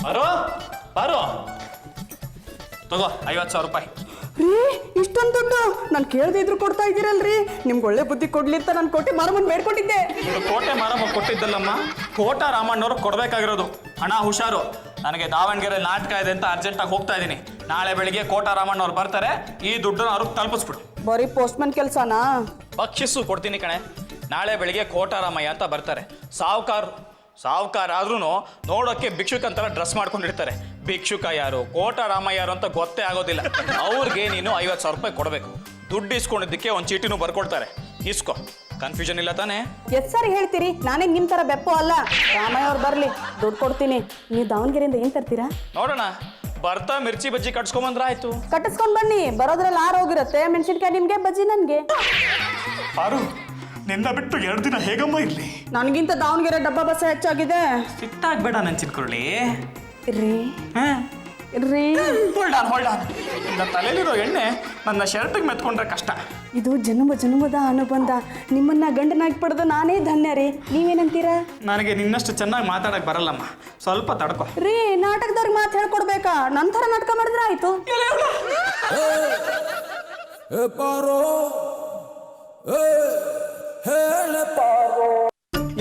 ಬಾರೋ ಬಾರೋ ತಗೋ 50,000 ರೂಪಾಯಿ. ರೀ ಇಷ್ಟೊಂದು ದುಡ್ಡು ನಾನು ಕೇಳದೆ ಇದ್ರು ಕೊಡ್ತಾ ಇದ್ದೀರಲ್ರಿ. ನಿಮ್ಗೆ ಒಳ್ಳೆ ಬುದ್ಧಿ ಕೊಡ್ಲಿ ಅಂತ ನಾನು ಕೋಟೆ ಮಾರಮ್ಮನ್ ಬೇಡ್ಕೊಂಡಿದ್ದೆ. ಇದು ಕೋಟೆ ಮಾರಮ್ಮ ಕೊಟ್ಟಿದ್ದಲ್ಲಮ್ಮ, ಕೋಟ ರಾಮಣ್ಣವ್ರು ಕೊಡ್ಬೇಕಾಗಿರೋದು. ಹಣ ಹುಷಾರು, ನನಗೆ ದಾವಣಗೆರೆ ನಾಟಕ ಇದೆ ಅಂತ ಅರ್ಜೆಂಟಾಗಿ ಹೋಗ್ತಾ ಇದ್ದೀನಿ. ನಾಳೆ ಬೆಳಿಗ್ಗೆ ಕೋಟ ರಾಮಣ್ಣವ್ರು ಬರ್ತಾರೆ, ಈ ದುಡ್ಡನ್ನ ಅವ್ರಿಗೆ ತಲುಪಿಸ್ಬಿಡು. ಬರೀ ಪೋಸ್ಟ್ಮನ್ ಕೆಲಸನಾ? ಬಕ್ಷಿಸು ಕೊಡ್ತೀನಿ ಕಣೆ. ನಾಳೆ ಬೆಳಿಗ್ಗೆ ಕೋಟ ರಾಮಯ್ಯ ಅಂತ ಬರ್ತಾರೆ. ಸಾವುಕಾರ ಆದ್ರೂ ನೋಡೋಕ್ಕೆ ಭಿಕ್ಷುಕ ಅಂತರ ಡ್ರೆಸ್ ಮಾಡ್ಕೊಂಡಿರ್ತಾರೆ. ಭಿಕ್ಷುಕ ಯಾರು ಕೋಟ ರಾಮಯ್ಯ ಯಾರು ಅಂತ ಗೊತ್ತೇ ಆಗೋದಿಲ್ಲ. ಅವ್ರಿಗೆ ನೀನು 50,000 ರೂಪಾಯಿ ಕೊಡಬೇಕು. ದುಡ್ಡು ಇಸ್ಕೊಂಡಿದ್ದಕ್ಕೆ ಒಂದು ಚೀಟಿನೂ ಬರ್ಕೊಡ್ತಾರೆ. ಇಸ್ಕೋ, ಕನ್ಫ್ಯೂಷನ್ ಇಲ್ಲ ತಾನೇ? ಎಸ್ ಸರ್ ಹೇಳ್ತೀರಿ, ನಾನೇ ನಿಮ್ಮ ಥರ ಬೆಪ್ಪು ಅಲ್ಲ. ರಾಮಯ್ಯ ಅವ್ರು ಬರಲಿ, ದುಡ್ಡು ಕೊಡ್ತೀನಿ. ನೀವು ದಾವಣಗೆರೆಯಿಂದ ಏನು ತರ್ತೀರಾ ನೋಡೋಣ. ಬರ್ತಾ ಮಿರ್ಚಿ ಬಜ್ಜಿ ಕಟ್ಸ್ಕೊಂಬಂದ್ರೆ ಆಯ್ತು. ಕಟ್ಟಿಸ್ಕೊಂಡು ಬನ್ನಿ, ಬರೋದ್ರಲ್ಲಿ ಹೋಗಿರುತ್ತೆ. ಮೆಣಸಿನ್ಕಾಯಿ ನಿಮಗೆ, ಬಜ್ಜಿ ನನಗೆ. ಪಾರು, ನಿನ್ನ ಬಿಟ್ಟು 2 ದಿನ ಹೇಗಮ್ಮ ಇರ್ಲಿ? ನನಗಿಂತ ದಾವಣಗೆರೆ ಡಬ್ಬಾ ಬಸ್ ಹೆಚ್ಚಾಗಿದೆ. ಸಿಟ್ಟಾಗ್ಬೇಡ ನನ್ನ ಚಿನ್ಕುರುಳಿ. ರೀ ರೀ ಹೋಲ್ಡ್ ಆನ್. ನಿನ್ನ ತಲೆಯಲ್ಲಿರೋ ಎಣ್ಣೆ ನನ್ನ ಶರ್ಟಿಗೆ ಮೆತ್ಕೊಂಡ್ರೆ ಕಷ್ಟ. ಇದು ಜನ್ಮದ ಅನುಬಂಧ. ನಿಮ್ಮನ್ನ ಗಂಡನಾಗಿ ಪಡೆದು ನಾನೇ ಧನ್ಯ ರೀ. ನೀವೇನಂತೀರಾ? ನನಗೆ ನಿನ್ನಷ್ಟು ಚೆನ್ನಾಗಿ ಮಾತಾಡಕ್ ಬರಲ್ಲಮ್ಮ, ಸ್ವಲ್ಪ ತಡ್ಕೊ. ರೀ ನಾಟಕದವ್ರಿಗೆ ಮಾತು ಹೇಳ್ಕೊಡ್ಬೇಕಾ? ನಂತರ ನಾಟಕ ಮಾಡಿದ್ರೆ ಆಯ್ತು.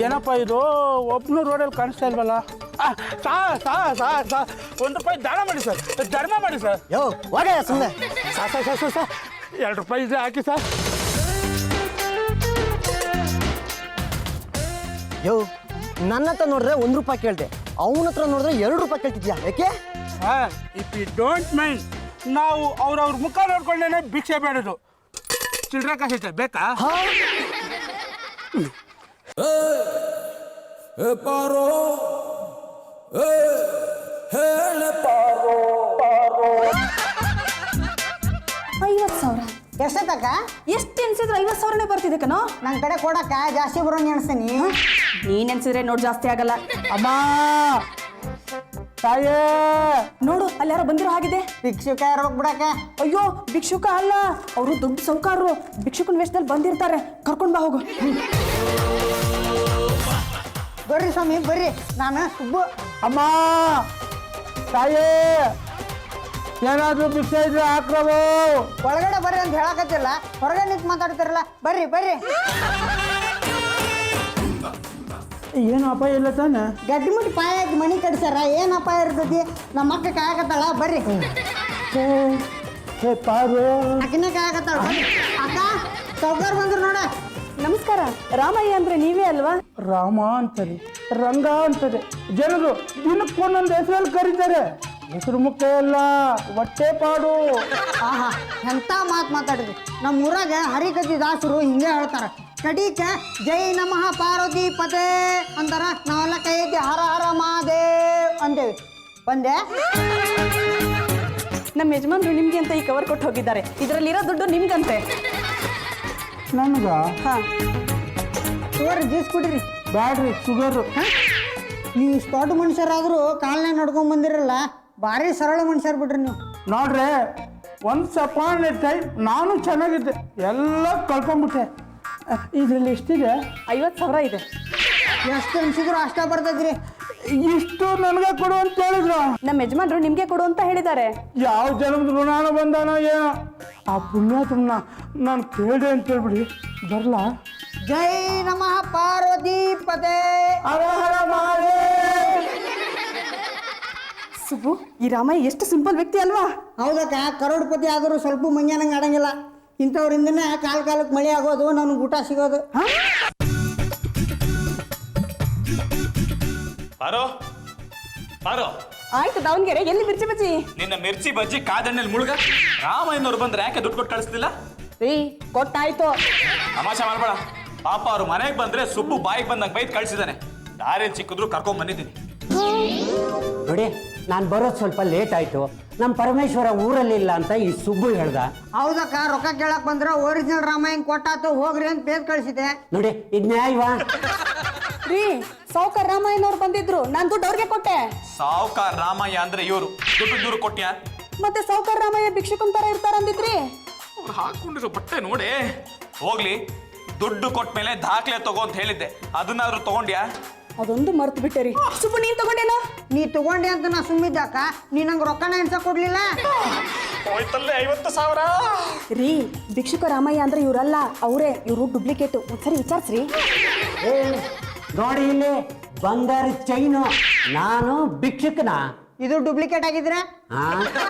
ಏನಪ್ಪ ಇದು ಒಬ್ಬನು ರೋಡಲ್ಲಿ ಕಾಣಿಸ್ತಾ ಇಲ್ವಲ್ಲ? ಸಾ 1 ರೂಪಾಯಿ ದಾನ ಮಾಡಿ ಸರ್, ಧರ್ಮ ಮಾಡಿ ಸರ್. ಯೋ ಹೋಗ ಸುಮ್ಮನೆ. ಸಾ 2 ರೂಪಾಯಿ ಇದೆ ಹಾಕಿ ಸರ್. ಯೋ ನನ್ನ ಹತ್ರ ನೋಡಿದ್ರೆ 1 ರೂಪಾಯಿ ಕೇಳಿದೆ, ಅವನ ಹತ್ರ ನೋಡಿದ್ರೆ 2 ರೂಪಾಯಿ ಕೇಳ್ತಿದ್ಯಾ, ಯಾಕೆ? ಇಫ್ ಯು ಡೋಂಟ್ ಮೈಂಡ್, ನಾವು ಅವ್ರವ್ರ ಮುಖ ನೋಡ್ಕೊಂಡೇನೆ ಭಿಕ್ಷೆ ಬೇಡೋದು. ಚಿಲ್ಡ್ರ ಕಾಸೈತೆ ಬೇಕಾ? ಪಾರೋ 50,000 ಎಷ್ಟಕ್ಕ? ಎಷ್ಟು ಎನ್ಸಿದ್ರೆ 50,000ನೇ ಬರ್ತಿದೆ ಕಣೋ. ನನ್ನ ಕಡೆ ಕೊಡಕ್ಕ ಜಾಸ್ತಿ ಬರೋಂಗೆ ಎಣಿಸ್ತೀನಿ. ನೀನ್ ಎನ್ಸಿದ್ರೆ ನೋಡ್ ಜಾಸ್ತಿ ಆಗಲ್ಲ. ಅಮ್ಮ ತಾಯೇ, ನೋಡು ಅಲ್ಲಿ ಯಾರೋ ಬಂದಿರೋ ಹಾಗಿದೆ. ಭಿಕ್ಷುಕ ಇರ್ಬೇಕು ಬಿಡಕ್ಕ. ಅಯ್ಯೋ ಭಿಕ್ಷುಕ ಅಲ್ಲ, ಅವರು ದೊಡ್ಡ ಸೌಕಾರರು. ಭಿಕ್ಷುಕನ ವೇಷದಲ್ಲಿ ಬಂದಿರ್ತಾರೆ. ಕರ್ಕೊಂಡ್ ಬಾ ಹೋಗು. ಬರ್ರಿ ಸ್ವಾಮಿ ಬರ್ರಿ, ನಾನು ಸುಬ್ಬು. ಅಮ್ಮ ತಾಯೇ, ಏನಾದರೂ ಭಿಕ್ಷೆ ಇದ್ರೆ ಹಾಕ್ರವು. ಒಳಗಡೆ ಬರ್ರಿ ಅಂತ ಹೇಳಕತ್ತಿಲ್ಲ, ಹೊರಗಡೆ ನಿಂತು ಮಾತಾಡ್ತಿರಲ್ಲ. ಬರ್ರಿ ಬರ್ರಿ. ಏನು ಅಪಾಯ ಇಲ್ಲ ತಾನೆ? ಗಡ್ಡಿ ಮುಟ್ಟಿ ಪಾಯ ಹಾಕಿ ಮನಿ ಕಟ್ಸ್ಯಾರ, ಏನು ಅಪಾಯ ಇರ್ತೈತಿ? ನಮ್ಮ ಅಕ್ಕ ಕಾಯಕತ್ತಾಳ, ಬರ್ರಿ. ಹೇ ಪಾರು, ಅಕ್ಕಿನ ಕಾಯಕತ್ತಾಳ. ಅಕ್ಕ ಸೌಕರ್ ಬಂದ್ರು ನೋಡ. ನಮಸ್ಕಾರ. ರಾಮಯ್ಯ ಅಂದ್ರೆ ನೀವೇ ಅಲ್ವಾ? ರಾಮ ಅಂತಾರೆ, ರಂಗ ಅಂತಾರೆ. ಜನರು ದಿನಕ್ಕೆ ಒಂದೊಂದು ಹೆಸರಲ್ಲಿ ಕರೀತಾರೆ. ಹೆಸರು ಮುಖ್ಯ ಅಲ್ಲ, ಹೊಟ್ಟೆ ಪಾಡು. ಆಹಾ ಎಂತ ಮಾತು ಮಾತಾಡಿದ್ರಿ. ನಮ್ಮ ಊರಾಗ ಹರಿಕತಿ ದಾಸರು ಹಿಂಗೆ ಹೇಳ್ತಾರ. ಕಡೀಕ ಜೈ ನಮಃ ಪಾರ್ವತಿ ಪತೆ ಅಂತಾರ. ನಾವೆಲ್ಲ ಕೈ ಎತ್ತಿ ಹರ ಹರ ಮಹಾದೇವ್ ಅಂತೇವಿ. ಬಂದೆ. ನಮ್ಮ ಯಜಮಾನ್ರು ನಿಮ್ಗೆ ಅಂತ ಈ ಕವರ್ ಕೊಟ್ಟು ಹೋಗಿದ್ದಾರೆ. ಇದರಲ್ಲಿರೋ ದುಡ್ಡು ನಿಮ್ಗಂತೆ. ನನಗ ಹಾ, ಶುಗರ್ ಜ್ಯೂಸ್ ಕುಡಿರಿ. ಬ್ಯಾಡ್ರಿ ಶುಗರು. ನೀವು ಇಷ್ಟು ದೊಡ್ಡ ಮನುಷ್ಯರಾದರೂ ಕಾಲನೇ ನಡ್ಕೊಂಡ್ ಬಂದಿರಲ್ಲ, ಭಾರಿ ಸರಳ ಮನುಷ್ಯರು ಬಿಡ್ರಿ ನೀವು. ನೋಡ್ರಿ, ಒನ್ಸ್ ಅಪಾನ್ ಎ ಟೈಮ್ ನಾನು ಚೆನ್ನಾಗಿದ್ದೆ, ಎಲ್ಲ ಕಳ್ಕೊಂಡ್ಬಿಟ್ಟೆ. ಇದರಲ್ಲಿ ಎಷ್ಟಿದೆ? 50,000 ಇದೆ. ಎಷ್ಟು ಅನ್ಸಿದ್ರು ಅಷ್ಟ ಬರ್ತೈತ್ರಿ. ಇಷ್ಟು ನನಗೆ ಕೊಡು ಅಂತ ಹೇಳಿದ್ರು. ನಮ್ಮ ಯಜಮಾನ್ರು ನಿಮ್ಗೆ ಕೊಡು ಅಂತ ಹೇಳಿದ್ದಾರೆ. ಯಾವ ಜನ್ಮದ ಋಣಾನ ಬಂದಾನೋ ಏನೋ. ಆ ಪುಣ್ಯಾತ್ಮನ ನಾನು ಕೇಳಿದೆ ಅಂತ ಹೇಳ್ಬಿಡಿ, ಬರಲಾ? ಜೈ ನಮಃ ಪಾರ್ವತಿ ಪತೆ. ಹರ ಹರ ಮಹಾದೇವ್. ಸುಬ್ಬು, ಈ ರಾಮಯ್ಯ ಎಷ್ಟು ಸಿಂಪಲ್ ವ್ಯಕ್ತಿ ಅಲ್ವಾ? ಹೌದಕ್ಕ, ಕರೋಡ್ಪತಿ ಆದರೂ ಸ್ವಲ್ಪ ಮಂಗ್ಯಾನಂಗೆ ಆಡಂಗಿಲ್ಲ. ಇಂಥವ್ರಿಂದನೇ ಕಾಲಕ್ಕೆ ಮಳೆ ಆಗೋದು, ನನಗೆ ಊಟ ಸಿಗೋದು. ಬಾರೋ ಆಯ್ತು ದಾವಣಗೆರೆ, ಎಲ್ಲಿ ಮಿರ್ಚಿ ಬಜ್ಜಿ? ನಿನ್ನ ಮಿರ್ಚಿ ಬಜ್ಜಿ ಕಾದಣ್ಣಲ್ಲಿ ಮುಳುಗ. ರಾಮಯ್ಯನವ್ರು ಬಂದ್ರೆ ಯಾಕೆ ದುಡ್ಡು ಕೊಟ್ಟು ಕಳಿಸ್ತಿಲ್ಲ? ರೀ ಕೊಟ್ಟಾಯ್ತು. ತಮಾಷೆ ಮಾಡ್ಬೇಡ. ಪಾಪ ಅವ್ರು ಮನೆಗೆ ಬಂದ್ರೆ ಸುಬ್ಬು ಬಾಯಿಗೆ ಬಂದಂಗೆ ಬೈದು ಕಳಿಸಿದಾನೆ. ದಾರಿಯಲ್ಲಿ ಸಿಕ್ಕಿದ್ರು ಕರ್ಕೊಂಡ್ ಬಂದಿದ್ದೀನಿ. ನೋಡಿ, ನಾನು ಬರೋದು ಸ್ವಲ್ಪ ಲೇಟ್ ಆಯ್ತು. ನಮ್ಮ ಪರಮೇಶ್ವರ ಊರಲ್ಲಿಲ್ಲ ಅಂತ ಈ ಸುಬ್ಬು ಹೇಳ್ದ. ಹೌದಕ್ಕ, ರೊಕ್ಕ ಕೇಳಕ್ ಬಂದ್ರೆ ಒರಿಜಿನಲ್ ರಾಮಾಯಣ ಕೊಟ್ಟಾತು ಹೋಗ್ರಿ ಅಂತ ಬೇಗ ಕಳಿಸಿದೆ. ನೋಡಿ, ಇದು ನ್ಯಾಯವಾ? ರೀ ಸಾವುಕಾರ ರಾಮಯ್ಯನವ್ರು ಬಂದಿದ್ರು, ನಾನು ದುಡ್ಡು ಅವ್ರಿಗೆ ಕೊಟ್ಟೆ. ಸಾವುಕಾರ ರಾಮಯ್ಯ ಅಂದ್ರೆ ಇವರು ದುಡ್ಡು ಕೊಟ್ಟ್ಯಾ? ಮತ್ತೆ ಸಾವುಕಾರ ರಾಮಯ್ಯ ಭಿಕ್ಷುಕನ್ ತರ ಇರ್ತಾರ ಅಂದಿದ್ರಿ. ಅವ್ರು ಹಾಕೊಂಡಿರೋ ಬಟ್ಟೆ ನೋಡಿ. ಹೋಗ್ಲಿ, ದುಡ್ಡು ಕೊಟ್ಟ ಮೇಲೆ ದಾಖಲೆ ತಗೋ ಅಂತ ಹೇಳಿದ್ದೆ, ಅದನ್ನಾದ್ರೂ ತಗೊಂಡ್ಯಾ? ಅದೊಂದು ಮರ್ತು ಬಿಟ್ಟೆ ರೀ. ಸುಬ್ಬು ನೀನ್ ತಗೊಂಡೇನೋ? ನೀ ತಗೊಂಡೆ ಅಂತ ನಾ ಸುಮ್ಮಿದ್ದಾಕ ನೀ ನಂಗೆ ರೊಕ್ಕನ ಎಣ್ಸಕ್ ಕೊಡ್ಲಿಲ್ಲ. ಹೋಯ್ತಲ್ಲೇ 50,000. ರೀ ಭಿಕ್ಷುಕ ರಾಮಯ್ಯ ಅಂದ್ರೆ ಇವ್ರಲ್ಲ, ಅವರೇ. ಇವರು ಡೂಪ್ಲಿಕೇಟ್. ಒಂದ್ಸರಿ ವಿಚಾರಿಸ್ರಿ. ಏ ನೋಡಿ ಇಲ್ಲಿ ಬಂಗಾರ ಚೈನು, ನಾನು ಭಿಕ್ಷುಕನ. ಇದು ಡೂಪ್ಲಿಕೇಟ್ ಆಗಿದ್ರೆ ಹಾ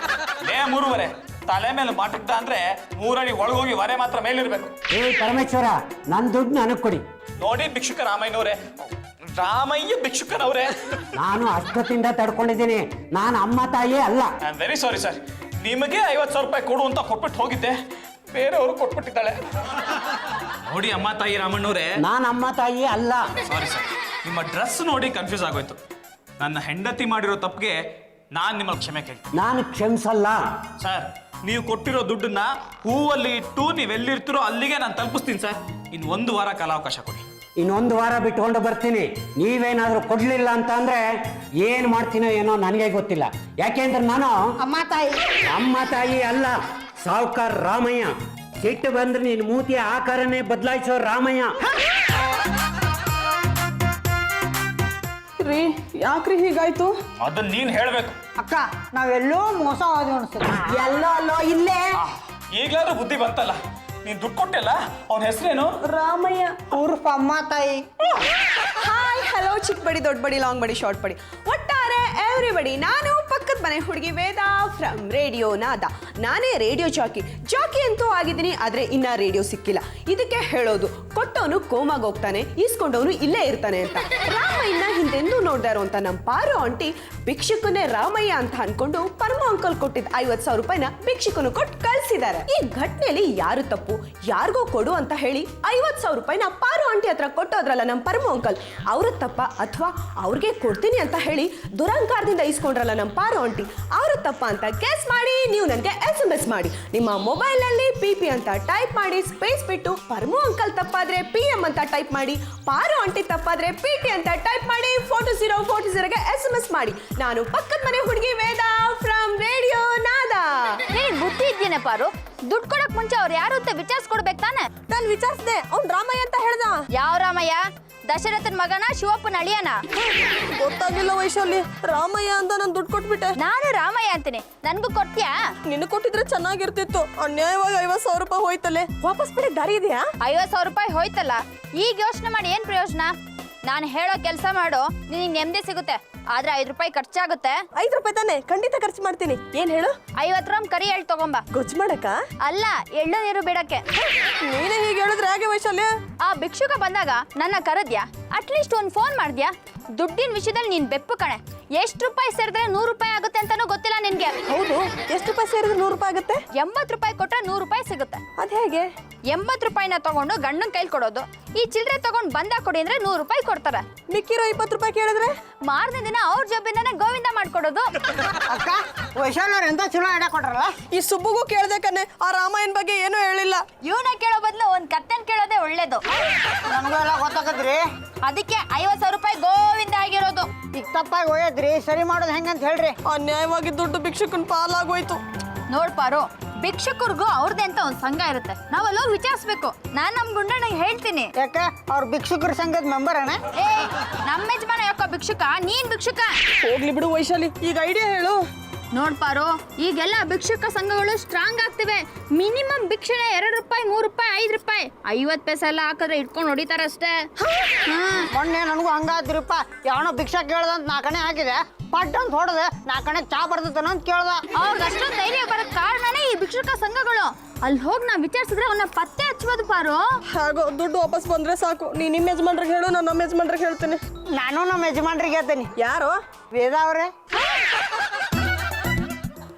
ಲೇ ಮೂರುವರೆ, ತಲೆ ಮೇಲೆ ಮಾಟಿಟ್ಟ ಅಂದ್ರೆ 3 ಅಡಿ ಒಳಗೋಗಿ ವರೆ ಮಾತ್ರ ಮೇಲಿರ್ಬೇಕು. ಏ ಪರಮೇಶ್ವರ, ನನ್ನ ದುಡ್ಡು ನನಗೆ ಕೊಡಿ. ನೋಡಿ ಭಿಕ್ಷುಕ ರಾಮಯ್ಯನವ್ರೆ, ರಾಮಯ್ಯ ಭಿಕ್ಷುಕನವ್ರೆ. ನಾನು ಅಷ್ಟೊತ್ತಿಂದ ತಡ್ಕೊಂಡಿದ್ದೀನಿ. ನಾನು ಅಮ್ಮ ತಾಯಿ ಅಲ್ಲ. I am very sorry sir. ನಿಮಗೆ 50,000 ರೂಪಾಯಿ ಕೊಡು ಅಂತ ಕೊಟ್ಬಿಟ್ಟು ಹೋಗಿದ್ದೆ, ಬೇರೆಯವರು ಕೊಟ್ಬಿಟ್ಟಿದ್ದಾಳೆ. ನೋಡಿ ಅಮ್ಮ ತಾಯಿ ರಾಮಣ್ಣವ್ರೆ, ನಾನು ಅಮ್ಮ ತಾಯಿ ಅಲ್ಲ. ಸಾರಿ ಸರ್, ನಿಮ್ಮ ಡ್ರೆಸ್ ನೋಡಿ ಕನ್ಫ್ಯೂಸ್ ಆಗೋಯ್ತು. ನನ್ನ ಹೆಂಡತಿ ಮಾಡಿರೋ ತಪ್ಪಿಗೆ ನಾನು ನಿಮ್ಮಲ್ಲಿ ಕ್ಷಮೆ ಕೇಳ್ತೀನಿ. ನಾನು ಕ್ಷಮಿಸಲ್ಲ. ಸರ್, ನೀವು ಕೊಟ್ಟಿರೋ ದುಡ್ಡನ್ನ ಹೂವಲ್ಲಿ ಇಟ್ಟು ನೀವೆಲ್ಲಿರ್ತೀರೋ ಅಲ್ಲಿಗೆ ನಾನು ತಲುಪಿಸ್ತೀನಿ ಸರ್. ಇನ್ನು 1 ವಾರ ಕಾಲಾವಕಾಶ ಕೊಡಿ. ಇನ್ನೊಂದು ವಾರ ಬಿಟ್ಕೊಂಡು ಬರ್ತೀನಿ. ನೀವೇನಾದರೂ ಕೊಡ್ಲಿಲ್ಲ ಅಂತ ಅಂದ್ರೆ ಏನು ಮಾಡ್ತೀನೋ ಏನೋ ನನಗೆ ಗೊತ್ತಿಲ್ಲ. ಯಾಕೆಂದ್ರೆ ನಾನು ಅಮ್ಮ ತಾಯಿ. ಅಮ್ಮ ತಾಯಿ ಅಲ್ಲ, ಸಾವುಕಾರ ರಾಮಯ್ಯ. ಸಿಟ್ಟು ಬಂದ್ರೆ ನೀನು ಮೂತಿಯ ಆಕಾರನೇ ಬದಲಾಯಿಸೋ ರಾಮಯ್ಯ. ರೀ ಯಾಕ್ರಿ ಹೀಗಾಯ್ತು? ಅದನ್ನ ನೀನ್ ಹೇಳ್ಬೇಕು. ಅಕ್ಕ ನಾವೆಲ್ಲೋ ಮೋಸ ಹೋದ್ವಿ ಅನ್ಸುತ್ತೆ. ಎಲ್ಲೋ ಅಲ್ಲೋ ಇಲ್ಲೇ. ಈಗ್ಲಾದ್ರೂ ಬುದ್ಧಿ ಬಂತಲ್ಲ. ನೀನ್ ದುಡ್ಡು ಕೊಟ್ಟಿಲ್ಲ, ಅವನ ಹೆಸರೇನು? ರಾಮಯ್ಯ. ಉರ್ಫ್ ಅಮ್ಮ ತಾಯಿ. ಹಾಯ್ ಹಲೋ ಚಿಕ್ಕ ಬಡಿ ದೊಡ್ಡ ಬಡಿ ಲಾಂಗ್ ಬಡಿ ಶಾರ್ಟ್ ಬಡಿ ಒಟ್ಟಾರೆ ಎವ್ರಿಬಡಿ, ನಾನು ಪಕ್ಕದ ಮನೆ ಹುಡುಗಿ ವೇದ ಫ್ರಮ್ ರೇಡಿಯೋ ನಾದ. ನಾನೇ ರೇಡಿಯೋ ಜಾಕಿ ಅಂತೂ ಆಗಿದ್ದೀನಿ, ಆದ್ರೆ ಇನ್ನ ರೇಡಿಯೋ ಸಿಕ್ಕಿಲ್ಲ. ಇದಕ್ಕೆ ಹೇಳೋದು, ಕೊಟ್ಟವನು ಕೋಮಾಗ ಹೋಗ್ತಾನೆ, ಈಸ್ಕೊಂಡವನು ಇಲ್ಲೇ ಇರ್ತಾನೆ ಅಂತ. ರಾಮಯ್ಯನ ಹಿಂದೆಂದೂ ನೋಡ್ದಾರೋ ಅಂತ ನಮ್ಮ ಪಾರು ಆಂಟಿ ಭಿಕ್ಷುಕನೇ ರಾಮಯ್ಯ ಅಂತ ಅನ್ಕೊಂಡು ಪರಮ ಅಂಕಲ್ ಕೊಟ್ಟಿದ್ದ 50,000 ರೂಪಾಯಿನ ಭಿಕ್ಷುಕನು ಕೊಟ್ಟು ಕಳ್ಸಿದ್ದಾರೆ. ಈ ಘಟನೆಯಲ್ಲಿ ಯಾರು ತಪ್ಪು, ಯಾರಿಗೋ ಕೊಡು ಅಂತ ಹೇಳಿ 50,000 ರೂಪಾಯಿನ ಪಾರು ಆಂಟಿ ಹತ್ರ ಕೊಟ್ಟೋದ್ರಲ್ಲ ನಮ್ಮ ಪರಮ ಅಂಕಲ್, ಅವ್ರ ತಪ್ಪ ಅಥವಾ ಅವ್ರಿಗೆ ಕೊಡ್ತೀನಿ ಅಂತ ಹೇಳಿ ದುರಂಕಾರದಿಂದ ಇಸ್ಕೊಂಡ್ರಲ್ಲ ನಮ್ಮ ಪಾರು ಆಂಟಿ, ಅವ್ರ ತಪ್ಪ ಅಂತ ಗೆಸ್ ಮಾಡಿ ನೀವು ನನಗೆ SMS ಮಾಡಿ. ನಿಮ್ಮ ಮೊಬೈಲ್ ಅಲ್ಲಿ PP ಅಂತ ಟೈಪ್ ಮಾಡಿ, ಸ್ಪೇಸ್ ಬಿಟ್ಟು ಪರಮ ಅಂಕಲ್ ತಪ್ಪಾದ್ರೆ PM ಅಂತ ಟೈಪ್ ಮಾಡಿ, ಪಾರು ಆಂಟಿ ತಪ್ಪಾದ್ರೆ PT ಅಂತ ಟೈಪ್ ಮಾಡಿ, 4040ಗೆ SMS ಮಾಡಿ. ನಾನು ಪಕ್ಕದ ಮನೆ ಹುಡುಗಿ ವೇದ ಫ್ರಮ್ ರೇಡಿಯೋ ನಾದ. ನಿನಗೆ ಬುದ್ಧಿ ಇದ್ದೇನೆ ಪಾರು, ದುಡ್ಡು ಕೊಡಕ್ ಮುಂಚೆ ಅವ್ರು ಯಾರು ಅಂತ ವಿಚಾರಿಸ್ಕೊಡ್ಬೇಕು ತಾನೆ. ನಾನು ವಿಚಾರಿಸಿದೆ, ಅವ್ನು ರಾಮಯ್ಯ ಅಂತ ಹೇಳ್ದ. ಯಾವ ರಾಮಯ್ಯ? ದಶರಥನ್ ಮಗನ, ಶಿವಪ್ಪನ ಅಳಿಯನ? ಗೊತ್ತಾಗಿಲ್ಲ ವೈಶಾಲಿ, ರಾಮಯ್ಯ ಅಂತ ನಾನು ದುಡ್ಡು ಕೊಟ್ಬಿಟ್ಟೆ. ನಾನು ರಾಮಯ್ಯ ಅಂತೀನಿ, ನನ್ಗೂ ಕೊಡ್ತೀಯಾ? ನಿನ್ನ ಕೊಟ್ಟಿದ್ರೆ ಚೆನ್ನಾಗಿರ್ತಿತ್ತು. ಅನ್ಯಾಯವಾಗಿ 50,000 ರೂಪಾಯಿ ಹೋಯ್ತಲ್ಲೇ, ವಾಪಸ್ ಬಿಡಕ್ ದಾರಿ ಇದೆಯಾ? 50,000 ರೂಪಾಯಿ ಹೋಯ್ತಲ್ಲ, ಈಗ ಯೋಚನೆ ಮಾಡಿ ಏನ್ ಪ್ರಯೋಜನ? ನಾನು ಹೇಳೋ ಕೆಲಸ ಮಾಡು, ನಿನಗೆ ನೆಮ್ಮದಿ ಸಿಗುತ್ತೆ. ಆದ್ರೆ 5 ರೂಪಾಯಿ ಖರ್ಚಾಗುತ್ತೆ. 5 ರೂಪಾಯಿ ತಾನೆ, ಖಂಡಿತ ಖರ್ಚು ಮಾಡ್ತೀನಿ. ಏನ್ ಹೇಳು? 50 ಗ್ರಾಮ್ ಕರಿ ಎಳ್ಳು ತಗೊಂಬ. ಗೊಜ್ಜು ಮಾಡಕ? ಅಲ್ಲ, ಎಳ್ಳು ನೀರು ಬಿಡಕ್ಕೆ. ನೀನೇ ಹೀಗೆ ಹೇಳಿದ್ರೆ ಹೇಗೆ ವೈಶಾಲ್ಯ? ಆ ಭಿಕ್ಷುಕ ಬಂದಾಗ ನನ್ನ ಕರೆದ್ಯಾ? ಅಟ್ಲೀಸ್ಟ್ ಒಂದು ಫೋನ್ ಮಾಡಿದ್ಯಾ? ದುಡ್ಡಿನ ವಿಷಯದಲ್ಲಿ ನೀನ್ ಬೆಪ್ಪು ಕಣೆ. ಎಷ್ಟು ರೂಪಾಯಿ ಸೇರಿದ್ರೆ 100 ರೂಪಾಯಿ ಆಗುತ್ತೆ ಅಂತಾನೂ ಗೊತ್ತಿಲ್ಲ ನಿನ್ಗೆ. ಹೌದು, ಎಷ್ಟು ರೂಪಾಯಿ ಸೇರಿದ್ರೆ 100 ರೂಪಾಯಿ ಆಗುತ್ತೆ? 80 ರೂಪಾಯಿ ಕೊಟ್ರೆ 100 ರೂಪಾಯಿ ಸಿಗುತ್ತೆ. ಅದ್ ಹೇಗೆ? 80 ರೂಪಾಯಿನ ತಗೊಂಡು ಗಂಡನ ಕೈಲಿ ಕೊಡೋದು, ಈ ಚಿಲ್ಲರೆ ತಗೊಂಡು ಬಂದ ಕೊಡಿ ಅಂದ್ರೆ 100 ರೂಪಾಯಿ ಕೊಡ್ತಾರೆ. ಮಿಕ್ಕಿರೋ 20 ರೂಪಾಯಿ ಕೇಳಿದ್ರೆ ಮಾರನೇ ದಿನ ಅವ್ರ ಜಬ್ಬಿಂದಾನೆ ಗೋವಿಂದ ಮಾಡ್ಕೊಡೋದು. ಅಕ್ಕ ವೈಶಾಲ್ ಅವ್ರ ಎಂತ ಚಲೋ ಐಡಿಯಾ ಕೊಟ್ರಲ್ಲ. ಈ ಸುಬ್ಬುಗೂ ಕೇಳ್ದೆ ಕಣೆ, ಆ ರಾಮಾಯಣ ಬಗ್ಗೆ ಏನೂ ಹೇಳಿಲ್ಲ. ಇವನ ಕೇಳೋ ಬದಲು ಒಂದ್ ಕತ್ತನ್ ಕೇಳೋದೇ ಒಳ್ಳೇದು. ನಮಗೂ ಎಲ್ಲ ಗೊತ್ತಾಗದ್ರಿ. ಅದಕ್ಕೆ 50,000 ರೂಪಾಯಿ ಗೋವಿಂದ ಆಗಿರೋದು. ಈಗ ತಪ್ಪಾಗಿ ಹೋಯದ್ರಿ, ಸರಿ ಮಾಡೋದು ಹೆಂಗಂತ ಹೇಳ್ರಿ. ಅನ್ಯಾಯವಾಗಿ ದುಡ್ಡು ಭಿಕ್ಷುಕನ್ ಪಾಲಾಗೋಯ್ತು. ನೋಡ್ಪಾರು, ಭಿಕ್ಷುಕರಿಗೂ ಅವ್ರದೇ ಅಂತ ಒಂದ್ ಸಂಘ ಇರುತ್ತೆ, ನಾವೆಲ್ಲ ವಿಚಾರಿಸ್ಬೇಕು. ನಾನ್ ನಮ್ ಗುಂಡಣ್ಣ ಹೇಳ್ತೀನಿ. ಯಾಕ ಅವ್ರ ಭಿಕ್ಷುಕರ ಸಂಘದ ಮೆಂಬರ್ ಅಣ್ಣ? ಏ, ನಮ್ಮ ಯಜಮಾನ ಯಾಕೋ ಭಿಕ್ಷುಕ, ನೀನ್ ಭಿಕ್ಷುಕ. ಹೋಗ್ಲಿ ಬಿಡು ವೈಶಾಲಿ, ಈಗ ಐಡಿಯಾ ಹೇಳು. ನೋಡ್ಪಾರು, ಈಗೆಲ್ಲ ಭಿಕ್ಷುಕ ಸಂಘಗಳು ಸ್ಟ್ರಾಂಗ್ ಆಗ್ತಿವೆ. ಮಿನಿಮಮ್ ಭಿಕ್ಷಣೆ 2 ರೂಪಾಯಿ, 3 ರೂಪಾಯಿ, 5 ರೂಪಾಯಿ, 50 ಪೈಸೆ ಎಲ್ಲ ಹಾಕಿದ್ರೆ ಇಟ್ಕೊಂಡು ಹೊಡಿತಾರಷ್ಟೇ. ಮೊನ್ನೆ ನನಗೂ ಹಂಗಾದ್ರಿಪ್ಪ, ಯಾವನೋ ಭಿಕ್ಷಾ ಕೇಳ್ದಂತ 4 ಕಣೆ ಹಾಕಿದೆ, ಪಟ್ ಅಂತ ಹೊಡೆದೆ, 4 ಕಣೆ ಚಾ ಬರ್ತದನ ಅಂತ ಕೇಳ್ದ. ಅವ್ರಿಗೆ ಅಷ್ಟೊಂದು ಧೈರ್ಯ ಬರೋದ್ ಕಾರಣನೇ ಈ ಭಿಕ್ಷುಕ ಸಂಘಗಳು. ಅಲ್ಲಿ ಹೋಗಿ ನಾವ್ ವಿಚಾರಿಸಿದ್ರೆ ಅವನ್ನ ಪತ್ತೆ ಹಚ್ಬೋದು ಪಾರು. ಹಾಗೋ ದುಡ್ಡು ವಾಪಸ್ ಬಂದ್ರೆ ಸಾಕು. ನೀ ನಿಮ್ಮ ಯಜಮಾನ್ರಿಗೆ ಹೇಳು, ನಾನು ನಮ್ಮ ಯಜಮಾನ್ರಿಗೆ ಹೇಳ್ತೀನಿ. ನಾನು ನಮ್ಮ ಯಜಮಾನ್ರಿಗೆ ಹೇಳ್ತೀನಿ. ಯಾರು? ವೇದ ಅವ್ರೆ.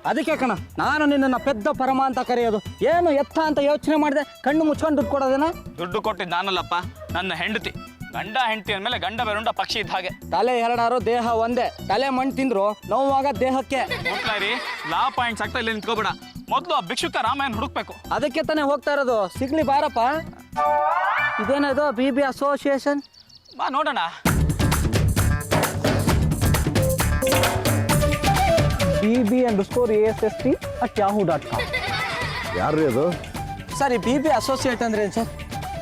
ಅದಕ್ಕೆ ಕಣ ನಾನು ನಿನ್ನನ್ನು ಪೆದ್ದ ಪರಮ ಅಂತ ಕರೆಯೋದು. ಏನು ಎತ್ತ ಅಂತ ಯೋಚನೆ ಮಾಡಿದೆ, ಕಣ್ಣು ಮುಚ್ಕೊಂಡು ದುಡ್ಡು ಕೊಡೋದೇನ? ದುಡ್ಡು ಕೊಟ್ಟಿದ್ದು ನಾನಲ್ಲಪ್ಪ, ನನ್ನ ಹೆಂಡತಿ. ಗಂಡ ಹೆಂಡತಿ ಅಂದಮೇಲೆ ಗಂಡ ಬೆರುಂಡ ಪಕ್ಷಿ ಇದ್ದ ಹಾಗೆ. ತಲೆ ಎರಡಾರು ದೇಹ ಒಂದೇ. ತಲೆ ಮಣ್ಣು ತಿಂದ್ರು ನೋವಾಗ ದೇಹಕ್ಕೆ. ನೋಡ್ತಾರಿ, ಲಾ ಪಾಯಿಂಟ್ಸ್ ಆಗ್ತಾ ಇಲ್ಲಿ ನಿಂತ್ಕೋಬೇಡ. ಮೊದಲು ಆ ಭಿಕ್ಷುಕ ರಾಮಾಯಣ ಹುಡುಕ್ಬೇಕು. ಅದಕ್ಕೆ ತಾನೇ ಹೋಗ್ತಾ ಇರೋದು. ಸಿಗ್ಲಿ ಬಾರಪ್ಪ. ಇದೇನದು BB ಅಸೋಸಿಯೇಷನ್? ಬಾ ನೋಡೋಣ. BB_ASSP@yahoo.com. ಯಾರ್ರೀ ಅದು? ಸರ್, ಈ BB ಅಸೋಸಿಯೇಟ್ ಅಂದ್ರೆ ಏನು ಸರ್?